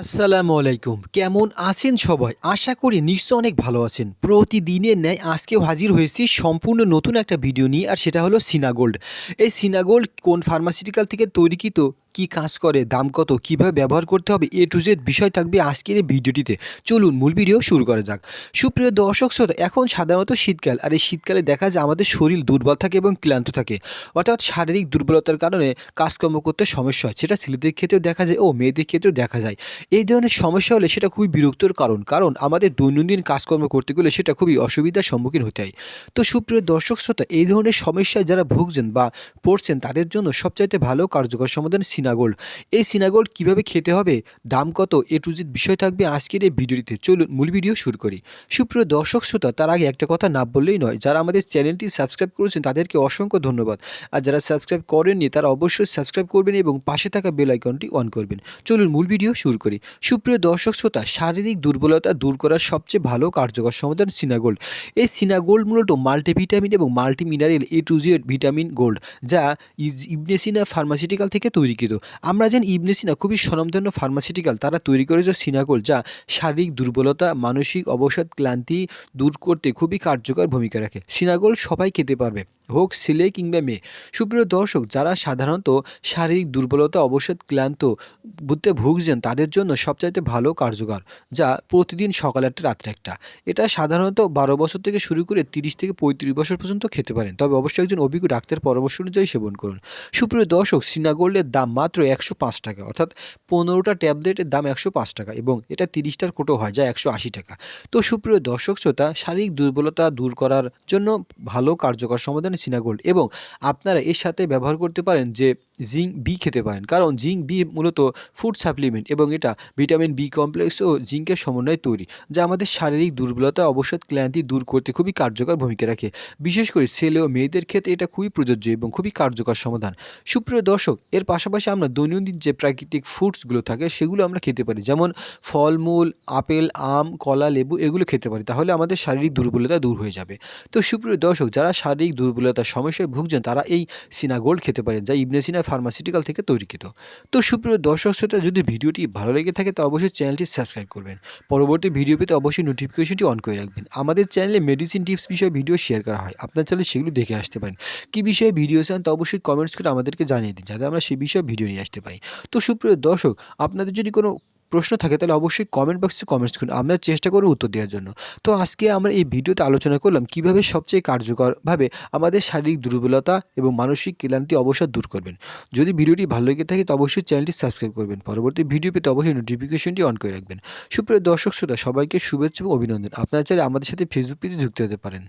আসসালামু আলাইকুম। কেমন আছেন সবাই? আশা করি নিশ্চয়ই অনেক ভালো আছেন। প্রতিদিনের ন্যায় আজকেও হাজির হয়েছি সম্পূর্ণ নতুন একটা ভিডিও নিয়ে, আর সেটা হলো সিনাগোল্ড। এই সিনাগোল্ড কোন ফার্মাসিউটিক্যাল থেকে তৈরিকৃত, কি কাজ করে, দাম কত, কিভাবে ব্যবহার করতে হবে, A to Z বিষয় থাকবে আজকের এই ভিডিওটিতে। চলুন মূল ভিডিও শুরু করা যাক। সুপ্রিয় দর্শক শ্রোতা, এখন সাধারণত শীতকাল, আর এই শীতকালে দেখা যায় আমাদের শরীর দুর্বল থাকে এবং ক্লান্ত থাকে। অর্থাৎ শারীরিক দুর্বলতার কারণে কাজকর্ম করতে সমস্যা হয়। সেটা ছেলেদের ক্ষেত্রেও দেখা যায় ও মেয়েদের ক্ষেত্রেও দেখা যায়। এই ধরনের সমস্যা হলে সেটা খুবই বিরক্তর কারণ আমাদের দৈনন্দিন কাজকর্ম করতে গেলে সেটা খুবই অসুবিধার সম্মুখীন হতে হয়। তো সুপ্রিয় দর্শক শ্রোতা, এই ধরনের সমস্যায় যারা ভুগছেন বা পড়ছেন তাদের জন্য সবচাইতে ভালো কার্যকর সমাধান সিনাগোল্ড। এই সিনাগোল্ড কীভাবে খেতে হবে, দাম কত, A to Z বিষয় থাকবে আজকের এই ভিডিওটিতে। চলুন মূল ভিডিও শুরু করি। সুপ্রিয় দর্শক শ্রোতা, তার আগে একটা কথা না বললেই নয়, যারা আমাদের চ্যানেলটি সাবস্ক্রাইব করেছেন তাদেরকে অসংখ্য ধন্যবাদ। আর যারা সাবস্ক্রাইব করেননি তারা অবশ্যই সাবস্ক্রাইব করবেন এবং পাশে থাকা বেল আইকনটি অন করবেন। চলুন মূল ভিডিও শুরু করি। সুপ্রিয় দর্শক শ্রোতা, শারীরিক দুর্বলতা দূর করার সবচেয়ে ভালো কার্যকর সমাধান সিনাগোল্ড। এই সিনাগোল্ড মূলত মাল্টিভিটামিন এবং multi mineral A to Z vitamin gold, যা ইবনে সিনা ফার্মাসিউটিক্যাল থেকে তৈরিকৃত। আমরা জানি ইবনে সিনা খুবই স্বনামধন্য ফার্মাসিউটিক্যাল, তারা তৈরি করেছে সিনাগোল্ড, যা শারীরিক দুর্বলতা, মানসিক অবসাদ, ক্লান্তি দূর করতে খুবই কার্যকর ভূমিকা রাখে। সিনাগোল্ড সবাই খেতে পারবে, হোক ছেলে কিংবা মেয়ে। সুপ্রিয় দর্শক, যারা সাধারণত শারীরিক দুর্বলতা, অবসাদ, ক্লান্ত বুঝতে ভুগছেন তাদের জন্য সবচাইতে ভালো কার্যকর, যা প্রতিদিন সকাল একটা রাত্রে একটা। এটা সাধারণত 12 বছর থেকে শুরু করে 30 থেকে 35 বছর পর্যন্ত খেতে পারেন, তবে অবশ্যই একজন অভিজ্ঞ ডাক্তার পরামর্শ অনুযায়ী সেবন করুন। সুপ্রিয় দর্শক, সিনাগোল্ডের দাম মাত্র 105 টাকা, অর্থাৎ 15টা ট্যাবলেটের দাম 105 টাকা, এবং এটা 30টার কোটো হয়, যা 180 টাকা। তো সুপ্রিয় দর্শক শ্রোতা, শারীরিক দুর্বলতা দূর করার জন্য ভালো কার্যকর সমাধান সিনাগোল্ড, এবং আপনারা এর সাথে ব্যবহার করতে পারেন যে জিঙ্ক বি খেতে পারেন, কারণ জিঙ্ক বি মূলত ফুড সাপ্লিমেন্ট, এবং এটা ভিটামিন বি কমপ্লেক্স ও জিঙ্কের সমন্বয়ে তৈরি, যা আমাদের শারীরিক দুর্বলতা, অবসাদ, ক্লান্তি দূর করতে খুবই কার্যকর ভূমিকা রাখে। বিশেষ করে ছেলে ও মেয়েদের ক্ষেত্রে এটা খুবই প্রযোজ্য এবং খুবই কার্যকর সমাধান। সুপ্রিয় দর্শক, এর পাশাপাশি আমরা দৈনন্দিন যে প্রাকৃতিক ফ্রুটসগুলো থাকে সেগুলো আমরা খেতে পারি, যেমন ফলমূল, আপেল, আম, কলা, লেবু এগুলো খেতে পারি, তাহলে আমাদের শারীরিক দুর্বলতা দূর হয়ে যাবে। তো সুপ্রিয় দর্শক, যারা শারীরিক দুর্বলতার সমস্যায় ভুগছেন তারা এই সিনাগোল্ড খেতে পারেন, যা ইবনে সিনা ফার্মাসিউটিক্যাল থেকে তৈরিকৃত। তো সুপ্রিয় দর্শক শ্রোতা, যদি ভিডিওটি ভালো লেগে থাকে তো অবশ্যই চ্যানেলটি সাবস্ক্রাইব করবেন। পরবর্তী ভিডিও পেতে অবশ্যই নোটিফিকেশনটি অন করে রাখবেন। আমাদের চ্যানেলে মেডিসিন টিপস বিষয়ে ভিডিও শেয়ার করা হয়, আপনার চাইলে সেগুলো দেখে আসতে পারেন। কী বিষয়ে ভিডিও চান তা অবশ্যই কমেন্টস করে আমাদেরকে জানিয়ে দিন, যাতে আমরা সেই বিষয়ে ভিডিও নিয়ে আসতে পারি। তো সুপ্রিয় দর্শক, আপনাদের যদি কোনো প্রশ্ন থাকে তাহলে অবশ্যই কমেন্ট বক্সে কমেন্টস করুন, আমরা চেষ্টা করব উত্তর দেওয়ার জন্য। তো আজকে আমরা এই ভিডিওতে আলোচনা করলাম কিভাবে সবচেয়ে কার্যকরভাবে আমাদের শারীরিক দুর্বলতা এবং মানসিক ক্লান্তি অবসাদ দূর করবেন। যদি ভিডিওটি ভালো লেগে থাকে তো অবশ্যই চ্যানেলটি সাবস্ক্রাইব করবেন। পরবর্তী ভিডিও পেতে অবশ্যই নোটিফিকেশনটি অন করে রাখবেন। সুপ্রিয় দর্শক শ্রোতা, সবাইকে শুভেচ্ছা এবং অভিনন্দন। আপনারা চাইলে আমাদের সাথে ফেসবুক পেজে যুক্ত হতে পারেন।